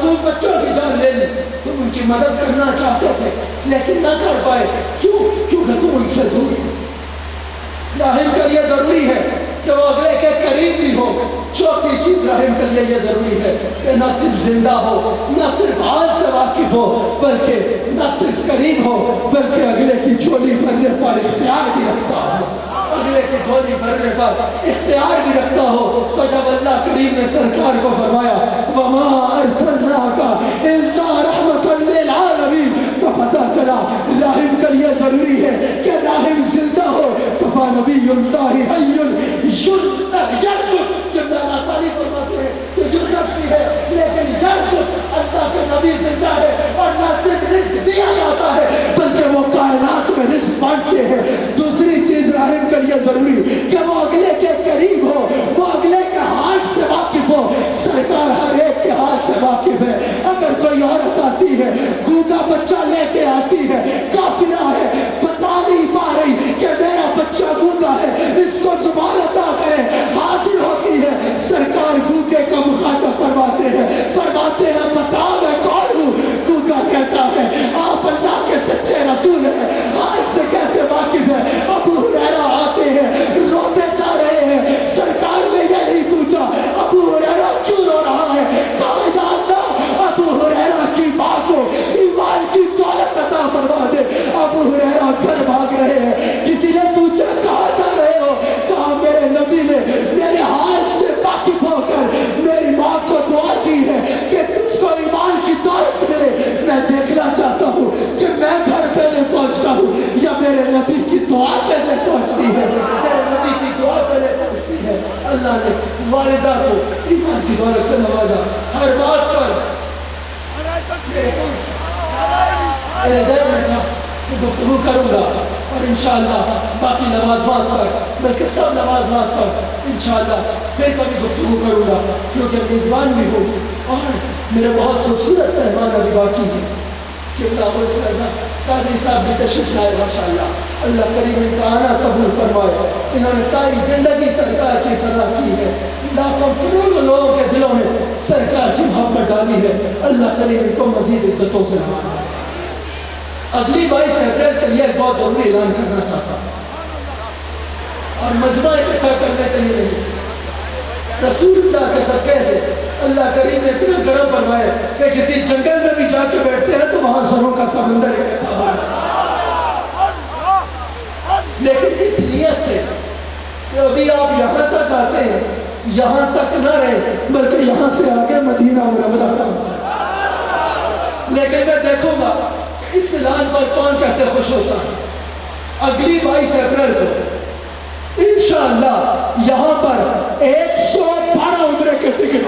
معصوم بچوں کی جان لے لی. تم ان کی مدد کرنا چاہتے تھے لیکن نہ کر پائے. کیوں؟ کیونکہ تم ان سے دور تھے. راحم کے لیے ضروری ہے کہ وہ اگلے کے قریب بھی ہو. چوتھی چیز راحم کے لیے یہ ضروری ہے کہ نہ صرف زندہ ہو، نہ صرف حال سے واقف ہو، بلکہ نہ صرف قریب ہو بلکہ اگلے کی جھولی بھرنے پر اختیار بھی رکھتا ہو. اگلے کی جھولی بھرنے پر اختیار بھی رکھتا ہو. تو جب اللہ کریم نے سرکار کو فرمایا وَمَا أَرْسَلْنَاكَ إِلَّا رَحْمَةً لِّلْعَالَمِينَ، تو پتہ چلا راحم کے لیے ضروری ہے کہ راحم زندہ ہو. کفا نبی اللہ حی یرزق، جتنا آسانی فرماتے ہیں کہ یرزق بھی ہے لیکن یرزق، اللہ کے نبی زندہ ہے اور نہ صرف رزق دیا جاتا ہے بلکہ وہ کائنات میں رزق بانٹتے ہیں. دوسری چیز راحم کے لیے ضروری کہ وہ اگلے کے قریب ہو، وہ اگلے کے حال سے واقف ہو. سرکار ہر ایک کے حال سے واقف ہے. اگر کوئی عورت آتی ہے گونگا بچہ لے کے آتی ہے، قافلہ ہے، بتا نہیں پا رہی کہ میرا بچہ گونگا ہے، اس کو زبان عطا کرے، حاضر ہوتی ہے. سرکار گونگے کا مخاطب فرماتے ہیں بتا میں کون ہوں. گونگا کہتا ہے آپ اللہ کے سچے رسول ہیں، حال سے کیسے واقف ہے. ابو ہریرہ آتے ہیں روتے جا رہے ہیں. سرکار نے یہ نہیں پوچھا ابو ہریرہ کیوں رو رہا ہے، کہا یا اللہ ابو ہریرہ کی ماں کو ایمان کی دولت عطا فرما دے. ابو ہریرہ گھر بھاگ رہے ہیں. کسی نے پوچھا کہاں جا رہے ہو، کہا میرے نبی نے میرے حال سے واقف ہو کر میری ماں کو دعا دی ہے کہ تجھ کو ایمان کی دولت ملے. میں دیکھنا چاہتا ہوں کہ میں گھر پہلے پہنچتا ہوں یا میرے نبی کی دعا پہلے پہنچتی ہے. میرے نبی کی دعا پہلے پہنچتی ہے. اللہ نے والدہ کو ایمان کی دولت سے نوازا. ہر بات پر میرے دل میں تھا کہ گفتگو کروں گا اور انشاءاللہ باقی نمازات پر بلکہ سب نمازات پر انشاءاللہ پھر کبھی گفتگو کروں گا کیونکہ میزبان بھی ہوں اور میرے بہت خوبصورت مہمان ابھی باقی ہیں. قاضی صاحب بھی تشریف لائے ماشاءاللہ. اللہ کریم ان کا آنا قبول فرمائے. انہوں نے ساری زندگی سرکار کی سزا کی ہے. لاکھوں کروڑوں لوگوں کے دلوں میں سرکار کی محبت ڈالی ہے. اللہ کریم ان کو مزید عزتوں سے نوازے. اگلی 22 اپریل کے لیے ایک بہت ضروری اعلان کرنا چاہتا ہوں اور مجمع اکٹھا کرنے کے لیے نہیں. رسول اللہ کے صدقے سے اللہ کریم نے اتنا کرم فرمایا کہ کسی جنگل میں بھی جا کے بیٹھتے ہیں تو وہاں سروں کا سمندر اکٹھا ہوا ہے. لیکن اس نیت سے کہ ابھی آپ یہاں تک آتے ہیں، یہاں تک نہ رہے بلکہ یہاں سے آگے مدینہ منورہ پہنچے. لیکن میں دیکھوں گا اس اعلان پر کون کیسے خوش ہوتا ہے. اگلی 22 اپریل کو انشاءاللہ یہاں پر 112 عمرے کے ٹکٹ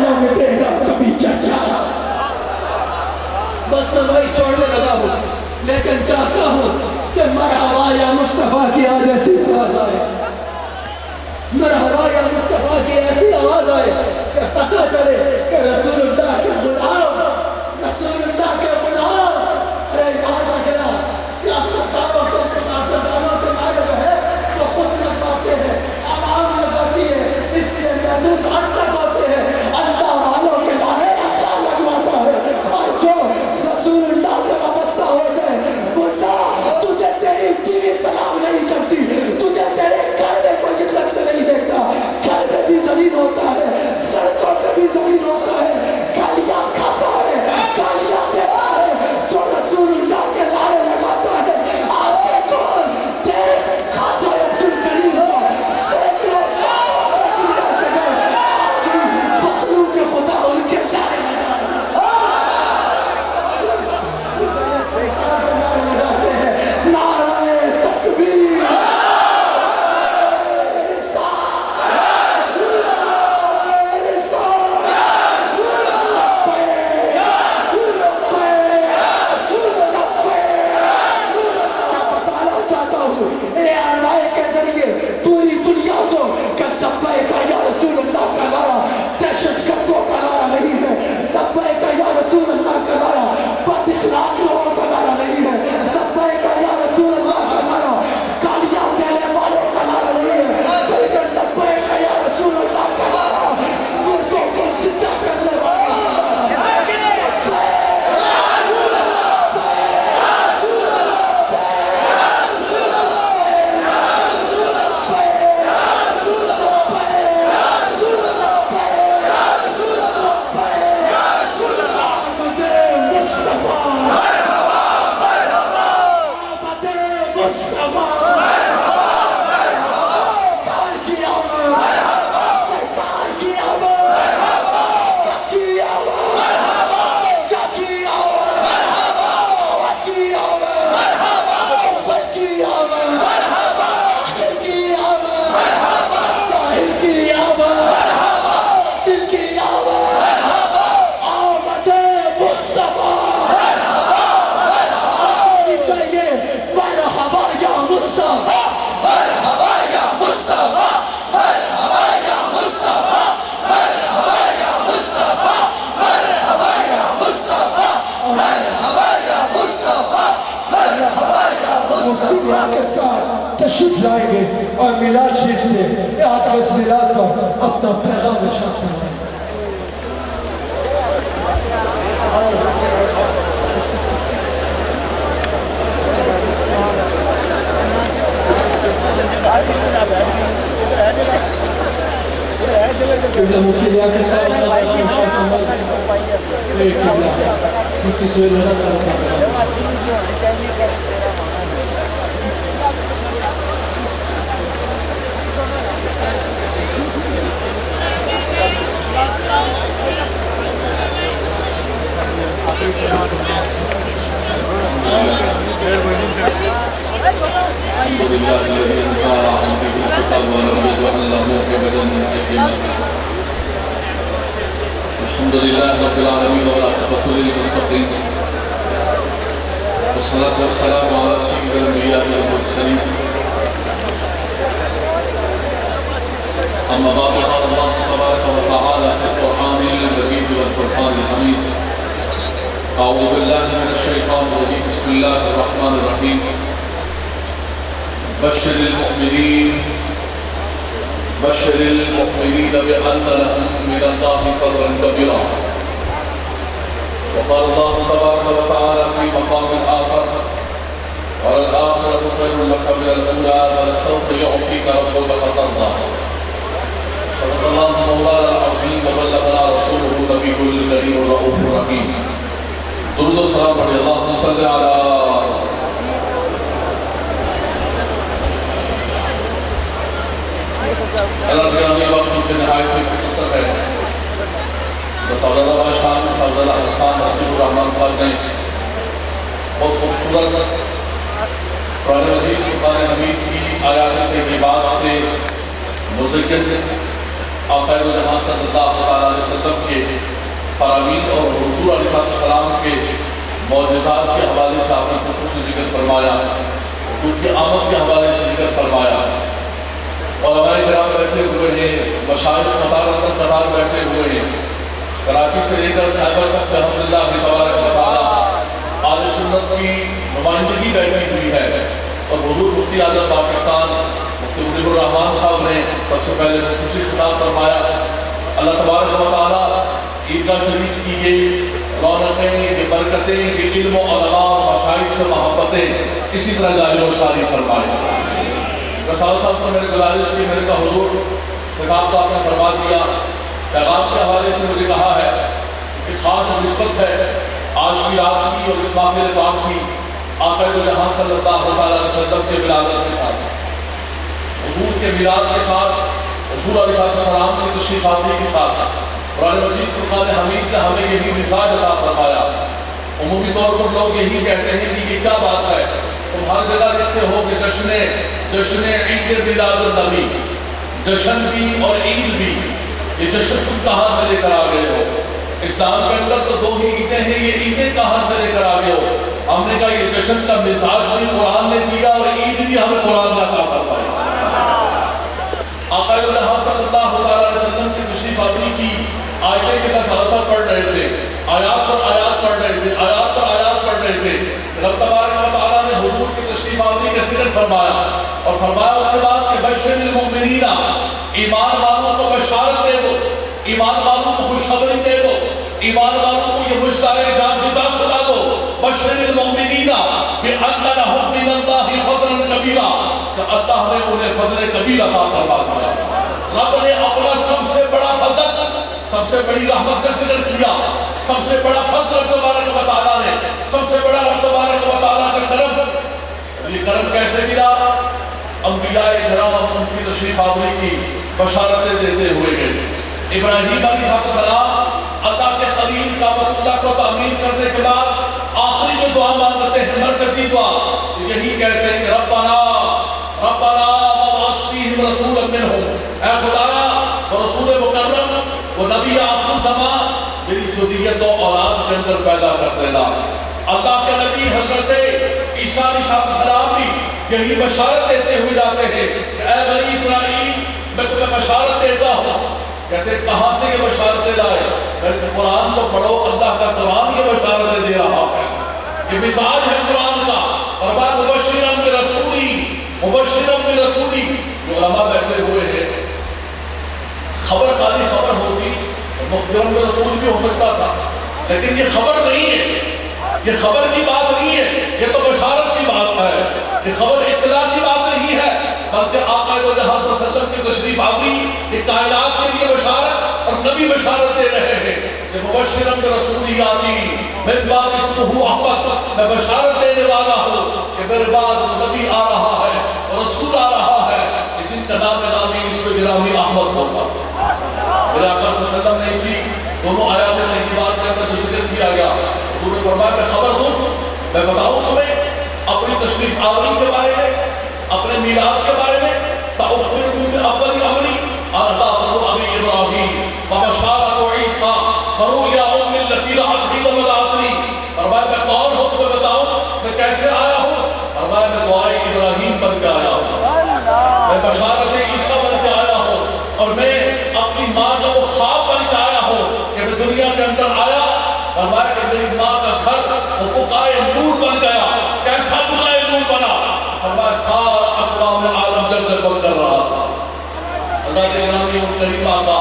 نہ مٹے گا کبھی چچا. بس میں وہی چھوڑنے لگا ہوں لیکن چاہتا ہوں کہ مرحبا یا مصطفیٰ کی آج ایسی آواز آئے, مرحبا یا مصطفیٰ کی ایسی آواز آئے کہ پتہ چلے کہ رسول اللہ کے غلام, رسول اللہ کے غلام. ارے یاد رکھنا سیاستدانوں کے نعرے جو ہے وہ خود لگواتے ہیں, عوام لگاتی ہے, اس لیے محدود حد تک ہوتے ہیں. اللہ والوں کے نعرے اللہ لگواتا ہے, اور جو رسول اللہ سے وابستہ ہو جائے بلا تجھے تیری بیوی سلام نہیں کرتی, تجھے تیرے گھر میں کوئی عزت سے نہیں دیکھتا, گھر میں بھی زمین ہوتا ہے, سڑکوں پہ بھی زمین ہوتا ہے, گالیاں کھاتا ہے, گالیاں دیتا ہے, جو رسول اللہ کے نعرے لگاتا ہے. آپ کے کون دیکھ خواجہ عبدالکریم کو سینکڑوں سالوں دنیا سے گئے, آج بھی مخلوق خدا ان کے نعرے لگاتے ہیں. نعرہ تکبیر, پوری دنیا کو کہ لبیک یا رسول اللہ کا نعرہ دہشت گردوں کا نعرہ نہیں ہے, لبیک یا رسول اللہ کا نعرہ بد اخلاق لوگوں کا نعرہ نہیں ہے, لبیک یا رسول اللہ کا نعرہ گالیاں دینے والوں کا نعرہ نہیں ہے, بلکہ لبیک یا رسول اللہ کا نعرہ مردوں کو زندہ کرنے والا تشریف لائیں گے اور میلاد شریف سے آج اس میلاد پر اپنا پیغام ارشاد فرمائیں. قبلہ مفتی لیاقت صاحب کا پیغام ارشاد فرمائیں. قبلہ مفتی سہیل رضا صاحب کا پیغام. الحمد لله رب العالمين والعاقبة للمتقين والصلاة والسلام على سيد الأنبياء والمرسلين. أما بعد قال الله تبارك وتعالى في القرآن المجيد والفرقان الحميد. أعوذ بالله من الشيطان الرجيم. بسم الله الرحمن الرحيم. بشر المؤمنين بأن لهم من الله فضلا كبيرا. وقال الله تبارك وتعالى في مقام آخر وللآخرة خير لك من الأولى ولسوف يعطيك ربك فترضى. صدق الله مولانا العظيم وبلغنا رسوله النبي الكريم الرؤوف الرحيم. درود و سلام پڑھیں. اللهم صل على اللہ گرامی وقت کی نہایت کی قصت ہے. بس عبداللہ شاہ عبداللہ حسان حسین الرحمن صاحب نے بہت خوبصورت قرآن مجید کی قرآن حمید کی آیات کے بعد سے مذکر آقا جہاں صلی اللہ علیہ وسلم کے فرامین اور حضور علیہ السلام کے معجزات کے حوالے سے آپ نے خصوصی ذکر فرمایا، حضور کی آمد کے حوالے سے ذکر فرمایا، اور ہمارے کرام بیٹھے ہوئے ہیں، مشائخ قطار بیٹھے ہوئے ہیں، کراچی سے لے کر خیبر تک الحمدللہ تبارک و تعالیٰ اہل سنت کی نمائندگی بیٹھی ہوئی ہے، اور حضور مفتی اعظم پاکستان مفتی منیب الرحمان صاحب نے سب سے پہلے خصوصی خطاب فرمایا۔ اللہ تبارک و تعالیٰ عیدگاہ شریف کی یہ رونقیں، یہ برکتیں، یہ علم و علماء اور مشائخ سے محبتیں اسی طرح جاری و ساری فرمائے۔ رسال صاحب سے میں نے گزارش کی، میرے کہا حضور خطاب تو آپ نے فرما دیا، پیغام کے حوالے سے مجھے کہا ہے کہ خاص نسبت ہے آج کی رات کی اور اس محفل پاک کی آقا جہاں صلی اللہ علیہ وسلم کے ولادت کے ساتھ، حضور کے میلاد کے ساتھ، حضور علیہ السلام کی تشریف آوری کے ساتھ قرآن مجید فرقان حمید نے ہمیں یہی مزاج عطا فرمایا۔ عمومی طور پر لوگ یہی کہتے ہیں کہ یہ کیا بات ہے، تم ہر جگہ دیکھتے ہو کہ جشن عید میلاد النبی، جشن بھی اور عید بھی، یہ جشن تم کہاں سے لے کر آ گئے ہو؟ اسلام کے اندر تو دو ہی عیدیں ہیں، یہ عیدیں کہاں سے لے کر آ گئے ہو؟ ہم نے کہا یہ جشن کا مزاج بھی قرآن نے دیا اور عید بھی ہمیں قرآن نے عطا فرمائی۔ آقا صلی اللہ علیہ وسلم کی تشریف آوری کی آیتیں کے تسلسل پڑھ رہے تھے، آیات پر آیات پڑھ رہے تھے، آیات پر آیات پڑھ رہے تھے، رب تبارک و تعالیٰ نے حضور کی تشریف آوری کا ذکر فرمایا، اور فرمایا اس کے بعد کہ بشر المؤمنین، ایمان والوں کو بشارت دے دو، ایمان والوں کو خوشخبری دے دو، ایمان والوں کو یہ مشتاق جان فضا خدا دو، بشر المؤمنین بأن لهم من اللہ فضلا کبیرا، کہ اللہ نے انہیں فضل کبیر عطا فرما دیا۔ رب نے اپنا سب سے بڑا فضل، سب سے بڑی رحمت کا ذکر کیا، سب سے بڑا فضل رب تبارک و تعالیٰ نے، سب سے بڑا رب تبارک و تعالیٰ کا کرم۔ یہ کرم کیسے ملا؟ انبیاء کرام ان کی تشریف آوری کی بشارتیں دیتے ہوئے گئے۔ ابراہیم علیہ السلام اللہ کے خلیل کعبۃ اللہ کو تعمیر کرنے کے بعد آخری جو دعا مانگتے ہیں، مرکزی دعا، یہی کہتے ہیں کہ ربنا وابعث فیہم رسولا منہم، اے خدایا وہ رسول مکرم، وہ نبی آخر الزمان میری ذریت و اولاد کے اندر پیدا کر دینا۔ اللہ کے نبی حضرت عیسیٰ علیہ السلام بھی یہی بشارت دیتے ہوئے جاتے ہیں کہ اے بنی اسرائیل میں تمہیں بشارت دیتا ہوں۔ کہتے ہیں کہاں سے یہ بشارتیں لائے؟ کہتے قرآن کو پڑھو، اللہ کا قرآن یہ بشارتیں دے رہا ہے، یہ مزاج ہے قرآن کا۔ اور بعد مبشرم برسولی، مبشرم برسولی، جو علماء بیٹھے ہوئے ہیں، خبر خالی خبر ہوتی، مخبرم برسول بھی ہو سکتا تھا، لیکن یہ خبر نہیں ہے، یہ خبر کی بات نہیں ہے، یہ تو بشارت کی بات ہے، یہ خبر اطلاع کی بات نہیں ہے، بلکہ آقا جہاں صلی اللہ علیہ وسلم کی تشریف آوری یہ کائنات کے لیے بشارت، اور نبی بشارت دے رہے ہیں کہ مبشرم برسول آتی من بعد اسمہ احمد، میں بشارت دینے والا ہوں کہ میرے بعد نبی آ رہا ہے اور رسول آ رہا ہے کہ جن کا نام نامی اس پہ جنامی احمد ہوگا۔ میرے آقا صلی اللہ علیہ وسلم نے اسی دونوں آیات طیبات کے اندر جو ذکر کیا گیا، حضور نے فرمایا میں خبر دوں، میں بتاؤں تمہیں اپنی تشریف آوری کے بارے میں، اپنے میلاد کے بارے میں، سأخبركم بأول أمري أنا دعوة أبي إبراهيم وبشارة عيسى ورؤيا أم التي رأتني وولدتني۔ فرمایا میں کون ہوں تمہیں بتاؤں، میں کیسے آیا ہوں؟ فرمایا میں دعائے ابراہیم بن کے آیا ہوں، میں بشارت عیسیٰ بن کے آیا ہوں، اور میں اپنی ماں کا وہ خواب بن کے آیا ہوں کہ میں دنیا کے اندر آیا۔ فرمایا کہ میری ماں کا گھر وہ بقائے نور بن گیا۔ کیسا بقائے نور بنا؟ فرمایا سارا اقوام عالم جلد بن کر رہا تھا۔ اللہ کے گرامی ان کریم آقا،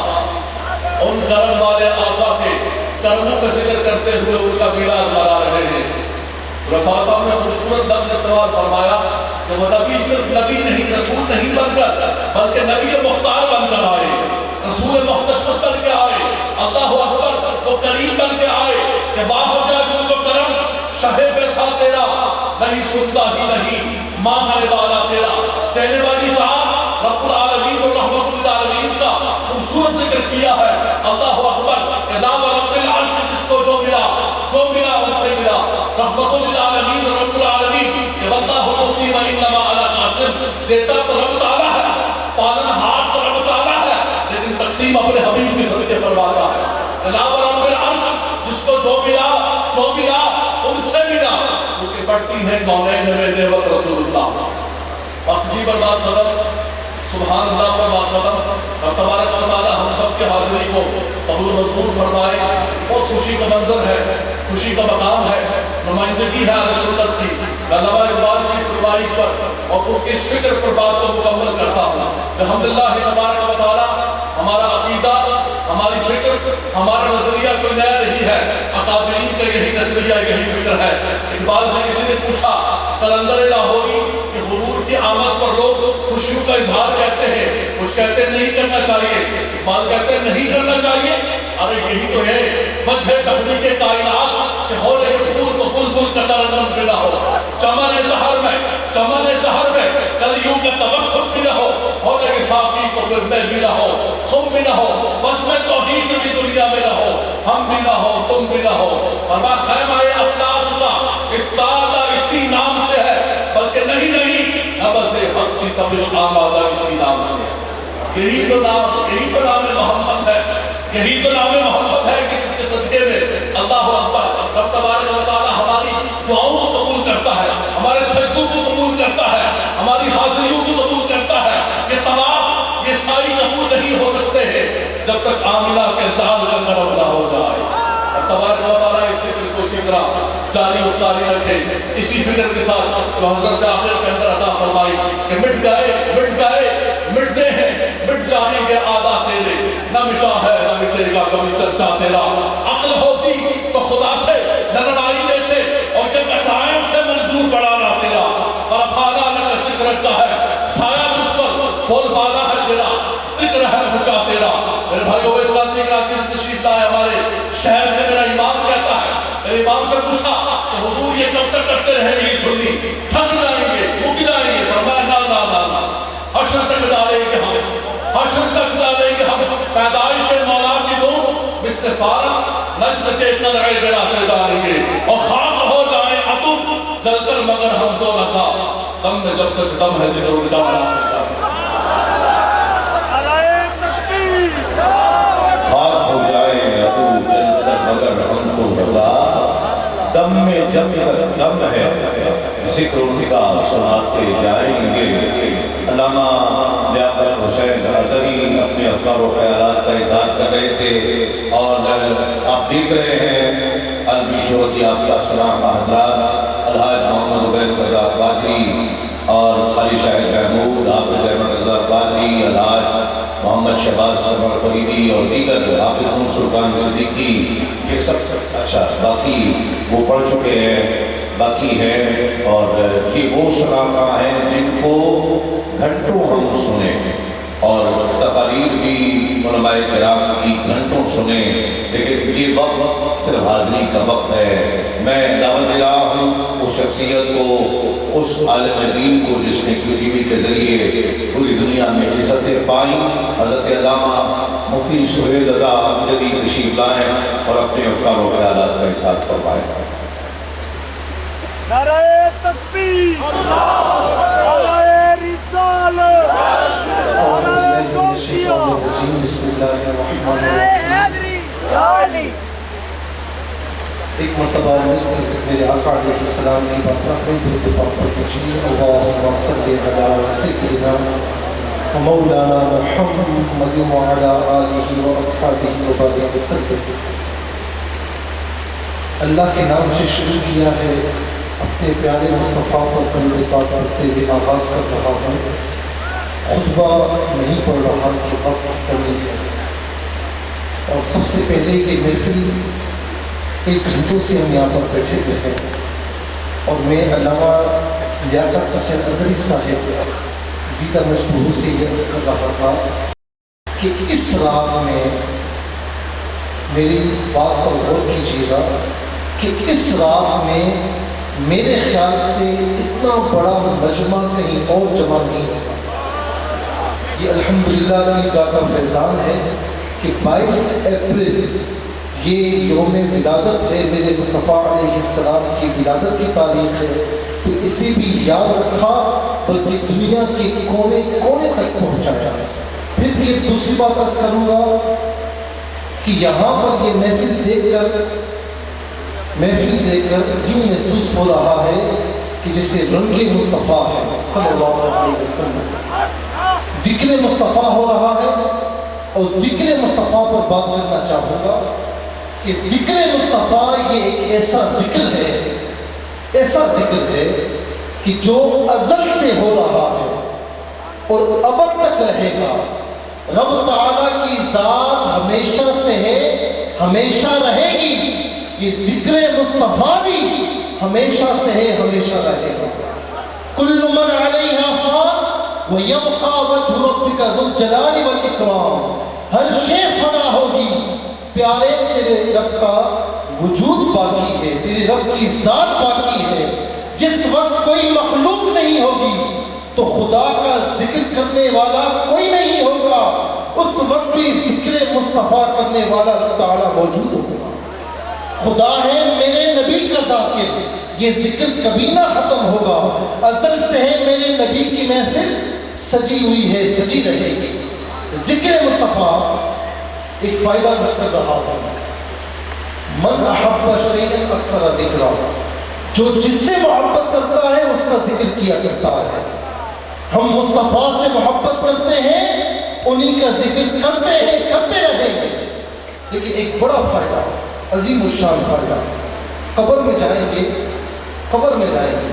ان کرم والے آقا کے کرموں کا ذکر کرتے ہوئے ان کا میلاد منا رہے ہیں۔ رسول صاحب نے خوبصورت لفظ استعمال فرمایا کہ وہ نبی صرف نبی نہیں، رسول نہیں بن کر، بلکہ نبی مختار بن کر آئے، رسول مختص کر کے آئے، اللہ اکبر، وہ کریم بن کے آئے کہ واہ ہو جائے جو تو کرم شہے پہ تھا تیرا، نہیں سنتا ہی نہیں مانگنے والا تیرا، دینے والی صاحب رب العالمین اور رحمت العالمین کا خوبصورت ذکر کیا ہے۔ اللہ اکبر، اذا رب العرش جس کو جو ملا ان سے ملا، رحمت العالمین اور رب العالمین کہ واللہ مؤتی و انما انا قاسم، دیتا تو رب تعالیٰ ہے، پالن ہار تو رب تعالیٰ ہے، لیکن تقسیم جناب رب العرش جس کو جو ملا ان سے ملا، کیونکہ بڑھتی ہیں کونین میں نعمت رسول اللہ. بس جی پر بات ختم، سبحان اللہ پر بات ختم. رب تبارک و تعالی ہم سب کے حاضری کو قبول منظور فرمائے. بہت خوشی کا منظر ہے، خوشی کا مقام ہے، نمائندگی ہے اہل سنت کی. علامہ اقبال کی اس روایت پر اور ان کی اس فکر پر بات کو مکمل کرتا ہوں. الحمدللہ تبارک و تعالی ہمارا عقیدہ، ہماری فکر، ہمارا نظریہ کوئی نیا نہیں ہے. اکابرین کا یہی نظریہ، یہی فکر ہے. اقبال سے کسی نے پوچھا قلندر لاہوری کہ حضور کی آمد پر لوگ خوشیوں کا اظہار کہتے ہیں، کچھ کہتے ہیں نہیں کرنا چاہیے. اقبال کہتے ہیں نہیں کرنا چاہیے. ارے یہی تو ہے وجہ تخلیق کائنات کہ ہو لے پھول تو بلبل کا ترنم بھی نہ ہو، چمن دہر میں کلیوں کا توقف بھی نہ ہو لے ساقی کو پھر میں بھی نہ ہو، خم بھی نہ ہو، بس میں توحید بھی دنیا میں نہ ہو، ہم بھی نہ ہو تم بھی نہ ہو. فرما خیمہ افلاک کا استادہ اسی نام سے ہے، بلکہ نہیں نبض ہستی تبش آمادہ اسی نام سے ہے. یہی تو نام محمد ہے، یہی تو نام محمد ہے کہ جس کے صدقے میں اللہ اکبر رب تبارک و تعالی ہماری دعاؤں کو قبول کرتا ہے، ہمارے سجدوں کو قبول کرتا ہے، ہماری حاضریوں کو قبول کرتا ہے. یہ طواف، یہ ساری قبول نہیں ہو سکتے ہیں جب تک آمنہ کے دال کا کرم نہ ہو جائے. رب تبارک و تعالی اس فکر کو اسی طرح جاری و ساری رکھے. اسی فکر کے ساتھ جو حضرت آخر کے اندر عطا فرمائی کہ مٹ گئے مٹتے ہیں، مٹ جائیں گے آدھا تیرے، نہ مٹا ہے نہ مٹے گا کبھی چرچا تیرا. عقل ہوتی تو خدا سے نہ لڑائی دیتے اور جب عطائم سے منظور بڑھانا تیرا. برفانہ نہ ذکر کا ہے سایہ مجھ پر، بول بالا ہے تیرا، ذکر ہے اونچا تیرا. میرے بھائیو اس بات کی کراچی سے تشریف لائے ہمارے شہر سے. میرا امام کہتا ہے، میرے امام سے پوچھا کہ حضور یہ کب تک کرتے رہیں گے سنی، تھک جائیں گے تھک جائیں گے. فرمایا نا حشر سے گزاریں گے ہم پیدائش مولا کی دور مثل فارس نجد کے قلعے گراتے جائیں گے اور خاک ہو جائیں عطب جل کر مگر ہم تو رسا دم میں جب تک دم ہے ذکر ان کا بنا. خاک ہو جائیں عطب جل کر مگر ہم تو رسا دم میں جب تک دم ہے ذکر ان کا سناتے جائیں گے. علامہ لیاقت حسین ازہری اپنے افکار و خیالات کا اظہار کر رہے تھے اور آپ دیکھ رہے ہیں علمی شہرت یافتہ سلام حضرات الحاج محمد عبیس رضا قادری اور قاری شاہد محمود، حافظ احمد رضا قادری، الحاج محمد شہباز سرور فریدی اور دیگر حافظ سلطان صدیقی. یہ سب اچھا باقی وہ پڑھ چکے ہیں، باقی ہیں اور یہ وہ شناخہ ہیں جن کو گھنٹوں ہم سنیں اور تقاریر بھی علماء کرام کی گھنٹوں سنیں. لیکن یہ وقت صرف حاضری کا وقت ہے. میں دعوت دے رہا ہوں اس شخصیت کو، اس عالم دین کو جس نے QTV کے ذریعے پوری دنیا میں عزتیں پائیں. حضرت علامہ مفتی سہیل رضا امجدی تشریف لائیں اور اپنے افکار و خیالات کا اظہار فرمائیں. نعرہ تکبیر، نعرہ رسالت، نعرہ توحید، بسم اللہ الرحمن نعرہ حیدری، علی. ایک مرتبہ مل کر میرے آقا علیہ السلام کی بات رکھنے درود پاک پر پوچھیے. اللہم صلی علی سیدنا و مولانا محمد وعلی آلہ و اصحابہ وبارک وسلم. اللہ کے نام سے شروع کیا ہے، اپنے پیارے مصطفیٰ پر درود پاک پڑھتے ہوئے آغاز کر رہا ہوں. خطبہ نہیں پڑھ رہا کہ وقت کی کمی ہے اور سب سے پہلے یہ محفل ایک گھنٹوں سے ہم یہاں پر بیٹھے ہوئے ہیں اور میں علامہ لیاقت حسین ازہری صاحب زیدہ مشبوہ سے یہ عرض کر رہا تھا کہ اس رات میں میری بات پر غور کیجیے گا کہ اس رات میں میرے خیال سے اتنا بڑا مجمع کہیں اور جمع نہیں ہوگا. یہ الحمدللہ کی داتا فیضان ہے کہ 22 اپریل یہ یوم ولادت ہے، میرے مصطفیٰ علیہ السلام کی ولادت کی تاریخ ہے. تو اسے بھی یاد رکھا بلکہ دنیا کے کونے کونے تک پہنچایا. پھر بھی ایک دوسری بات عرض کروں گا کہ یہاں پر یہ محفل دیکھ کر یوں محسوس ہو رہا ہے کہ جسے رنگ مصطفیٰ ہے صلی اللہ علیہ وسلم، ذکر مصطفیٰ ہو رہا ہے۔ اور ذکر مصطفیٰ پر بات کرنا چاہوں گا کہ ذکر مصطفیٰ یہ ایک ایسا ذکر ہے کہ جو ازل سے ہو رہا ہے اور ابد تک رہے گا۔ رب تعالیٰ کی ذات ہمیشہ سے ہے، ہمیشہ رہے گی، یہ ذکر مصطفیٰ بھی ہمیشہ سے ہے، ہمیشہ رہے گا۔ کل من علیہا فان ویبقى وجہ ربک ذو الجلال والاکرام، ہر شے فنا ہوگی، پیارے تیرے رب کا وجود باقی ہے، تیرے رب کی ذات باقی ہے۔ جس وقت کوئی مخلوق نہیں ہوگی تو خدا کا ذکر کرنے والا کوئی نہیں ہوگا، اس وقت بھی ذکر مصطفیٰ کرنے والا رب تعالیٰ موجود ہوگا۔ خدا ہے میرے نبی کا ذاکر، یہ ذکر کبھی نہ ختم ہوگا، ازل سے ہے میرے نبی کی محفل سجی ہوئی ہے، سجی رہے گی۔ ذکر مصطفیٰ ایک فائدہ بس کر رہا ہے، من احب شیئا اکثر ذکرہ، جو جس سے محبت کرتا ہے اس کا ذکر کیا کرتا ہے۔ ہم مصطفیٰ سے محبت کرتے ہیں، انہی کا ذکر کرتے ہیں، کرتے رہیں گے۔ لیکن ایک بڑا فائدہ، عظیم الشان فائدہ، قبر میں جائیں گے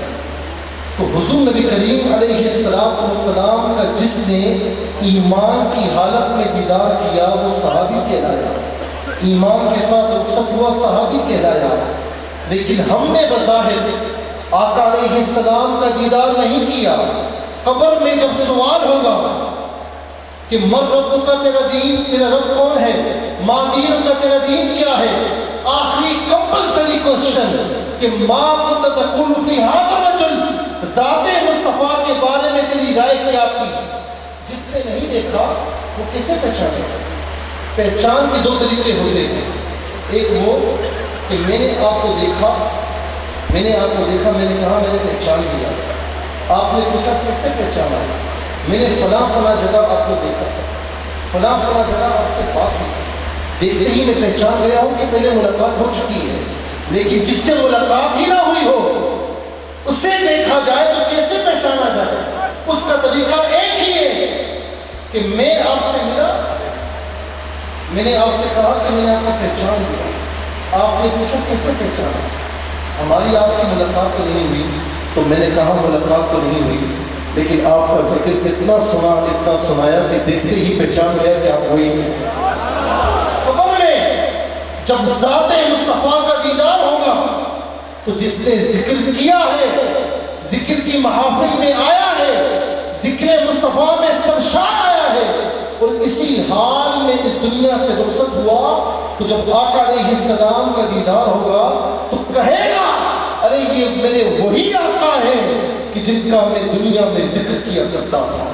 تو حضور نبی کریم علیہ السلام کا جس نے ایمان کی حالت میں دیدار کیا وہ صحابی کہلایا، ایمان کے ساتھ رخصت ہوا صحابی کہلایا۔ لیکن ہم نے بظاہر آقا علیہ السلام کا دیدار نہیں کیا۔ قبر میں جب سوال ہوگا کہ من رب کا، تیرا دین، تیرا رب کون ہے، ما دین کا، تیرا دین کیا ہے، آخری کمپلسری کوشچن کہ ما کنت تقول فی ھذا الرجل، ذات مصطفیٰ کے بارے میں تیری رائے کیا تھی؟ جس نے نہیں دیکھا وہ کیسے پہچانے؟ پہچان کے دو طریقے ہوتے ہیں، ایک وہ کہ میں نے آپ کو دیکھا، میں نے کہا میں نے پہچان لیا۔ آپ نے پوچھا کیسے پہچانا؟ میں نے فلاں جگہ آپ کو دیکھا، فلاں جگہ آپ سے بات ہوئی، دیکھتے ہی میں پہچان گیا ہوں کہ پہلے ملاقات ہو چکی ہے۔ لیکن جس سے ملاقات ہی نہ ہوئی ہو اسے دیکھا جائے تو کیسے پہچانا جائے؟ اس کا طریقہ ایک ہی ہے کہ میں آپ سے ملا، میں نے آپ سے کہا کہ میں نے آپ کو پہچان لیا، آپ نے پوچھا کیسے پہچانا؟ ہماری آپ کی ملاقات تو نہیں ہوئی، تو میں نے کہا ملاقات تو نہیں ہوئی، لیکن آپ کا ذکر اتنا سنایا کہ دیکھتے ہی پہچان گیا کہ آپ وہی ہیں۔ قبر میں جب ذات مصطفیٰ کا دیدار ہوگا تو جس نے ذکر کیا ہے، ذکر کی محافل میں آیا ہے، ذکر مصطفیٰ میں سرشار آیا ہے، اور اسی حال میں اس دنیا سے رخصت ہوا، تو جب آقا علیہ السلام کا دیدار ہوگا تو کہے گا ارے یہ میرے وہی آقا ہے کہ جن کا میں دنیا میں ذکر کیا کرتا تھا۔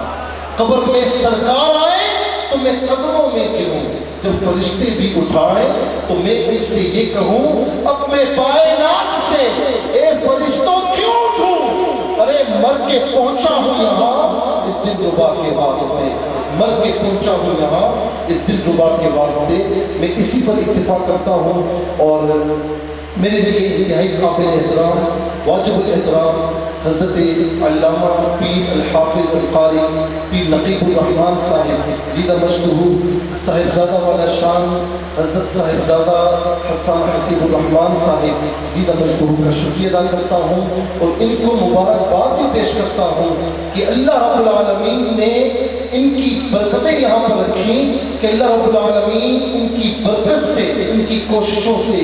قبر میں سرکار آئے تو میں قدموں میں گروں، جب فرشتے بھی اٹھائے تو میں ان سے یہ کہوں اب میں پائے ناز سے اے فرشتوں کیوں اٹھوں؟ ارے مر کے پہنچا ہوں یہاں اس دل ربا کے واسطے، مر کے پہنچا ہوں یہاں اس دل ربا کے واسطے۔ میں اسی پر اتفاق کرتا ہوں، اور میرے لیے انتہائی قابل احترام، واجب الاحترام حضرت علامہ پیر الحافظ القاری پیر نقیب الرحمن صاحب زیدہ مشہور، صاحبزادہ والا شان حضرت صاحبزادہ حسان حسیب الرحمن صاحب زیدہ مشہور کا شکریہ ادا کرتا ہوں، اور ان کو مبارکباد بھی پیش کرتا ہوں کہ اللہ رب العالمین نے ان کی برکتیں یہاں پر رکھی، کہ اللہ رب العالمین ان کی برکت سے، ان کی کوششوں سے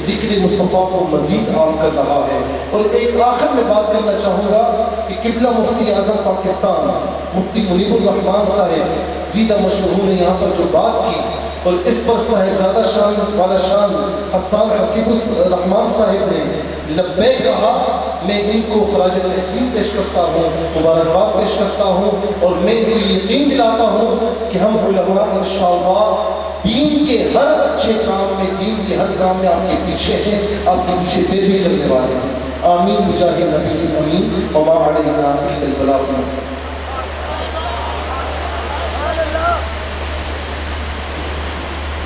ذکر مصطفیٰ کو مزید عام کر رہا ہے۔ اور ایک آخر میں بات کرنا چاہوں گا کہ قبلہ مفتی اعظم پاکستان مفتی منیب الرحمان صاحب زیدہ مشہور نے یہاں پر جو بات کی، اور اس پر صاحبزادہ شان والا شان حسان حسیب الرحمان صاحب نے لبیک کہا، میں ان کو خراج تحسین پیش کرتا ہوں، مبارکباد پیش کرتا ہوں، اور میں ان کو یقین دلاتا ہوں کہ ہم علماء انشاءاللہ دین کے ہر اچھے کام میں، دین کے ہر کام میں آپ کے پیچھے ہیں، آپ کے پیچھے پیروی کرنے والے ہیں۔ آمین بجاہ نبی امین وما علینا الا البلاغ۔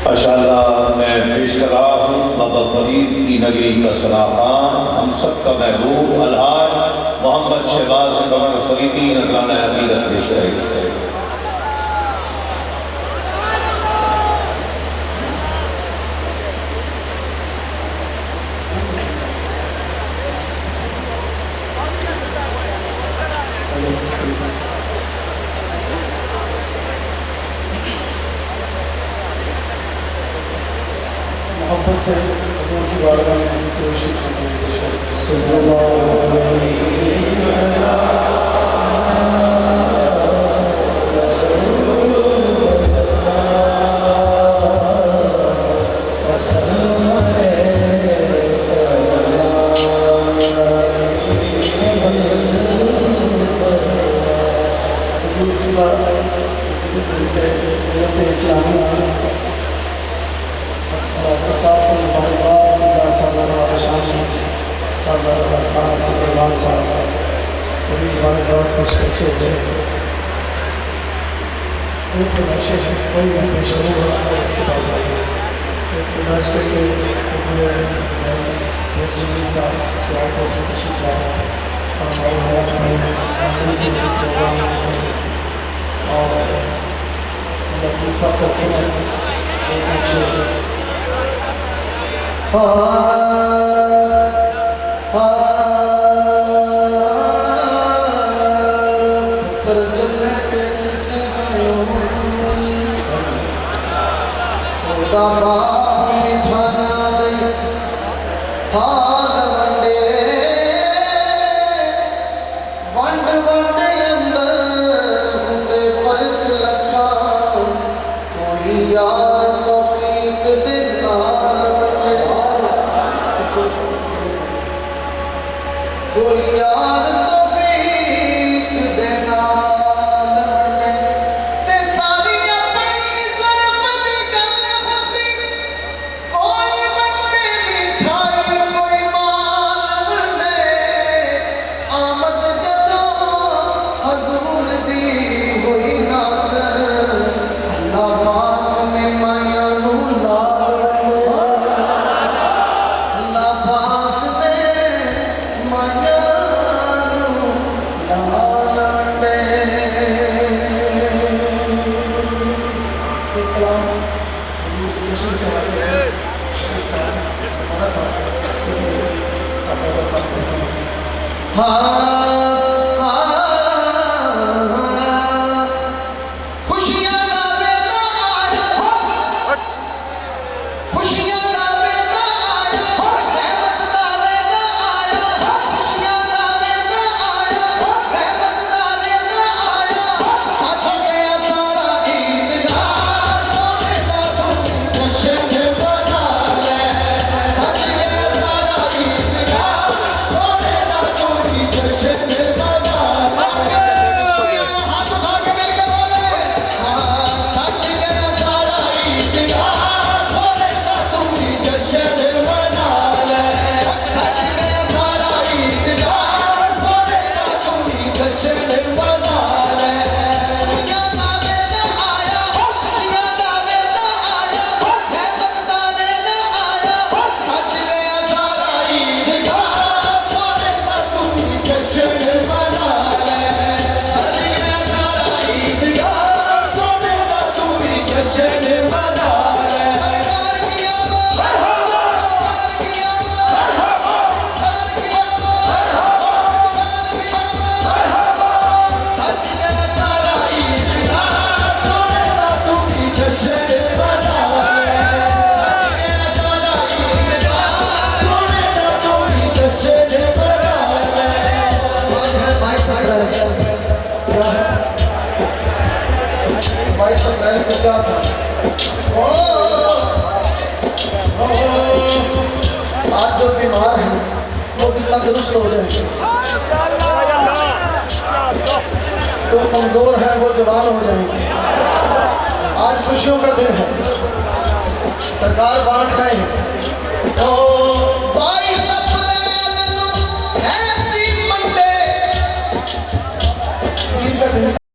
ماشاءاللہ میں پیش کر رہا ہوں بابا فرید کی نگری کا سراخان، ہم سب کا محبوب الحاج محمد شہباز قمر فریدی نذرانہ عقیدت پیش کریں گے۔ محبت سے حضور کی بارگاہ میں کوشش صلی اللہ آج جو بیمار ہیں وہ بھی تندرست ہو جائیں گے، جو کمزور ہیں وہ جوان ہو جائیں گے۔ آج خوشیوں کا دن ہے، سرکار بانٹ رہے ہیں۔